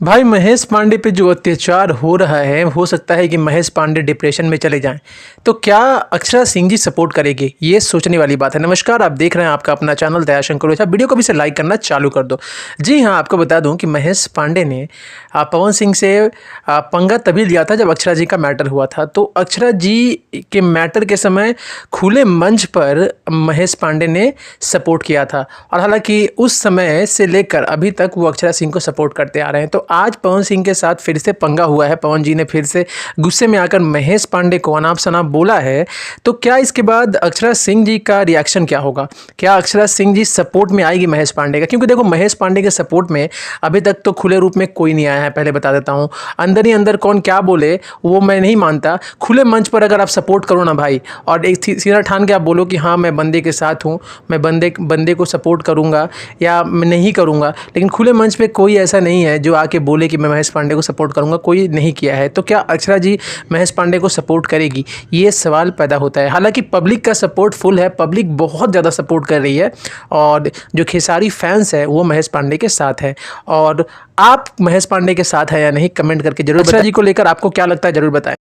भाई महेश पांडे पे जो अत्याचार हो रहा है, हो सकता है कि महेश पांडे डिप्रेशन में चले जाएं। तो क्या अक्षरा सिंह जी सपोर्ट करेगी? ये सोचने वाली बात है। नमस्कार, आप देख रहे हैं आपका अपना चैनल दयाशंकर ओझा। वीडियो को भी से लाइक करना चालू कर दो। जी हाँ, आपको बता दूं कि महेश पांडे ने पवन सिंह से पंगा तभी लिया था जब अक्षरा जी का मैटर हुआ था। तो अक्षरा जी के मैटर के समय खुले मंच पर महेश पांडे ने सपोर्ट किया था, और हालांकि उस समय से लेकर अभी तक वो अक्षरा सिंह को सपोर्ट करते आ रहे हैं। तो आज पवन सिंह के साथ फिर से पंगा हुआ है। पवन जी ने फिर से गुस्से में आकर महेश पांडे को अनाप शनाप बोला है। तो क्या इसके बाद अक्षरा सिंह जी का रिएक्शन क्या होगा? क्या अक्षरा सिंह जी सपोर्ट में आएगी महेश पांडे का? क्योंकि देखो, महेश पांडे के सपोर्ट में अभी तक तो खुले रूप में कोई नहीं आया है। पहले बता देता हूँ, अंदर ही अंदर कौन क्या बोले वो मैं नहीं मानता। खुले मंच पर अगर आप सपोर्ट करो ना भाई, और एक सीधा ठान के आप बोलो कि हाँ मैं बंदे के साथ हूँ, मैं बंदे को सपोर्ट करूँगा या मैं नहीं करूँगा, लेकिन खुले मंच पे कोई ऐसा नहीं है जो आके बोले कि मैं महेश पांडे को सपोर्ट करूँगा। कोई नहीं किया है। तो क्या अक्षरा जी महेश पांडे को सपोर्ट करेगी? ये सवाल पैदा होता है। हालांकि पब्लिक का सपोर्ट फुल है, पब्लिक बहुत ज़्यादा सपोर्ट कर रही है, और जो खेसारी फैंस है वो महेश पांडे के साथ है। और आप महेश पांडे के साथ है या नहीं, कमेंट करके जरूर। अक्षरा जी को लेकर आपको क्या लगता है, जरूर बताएं।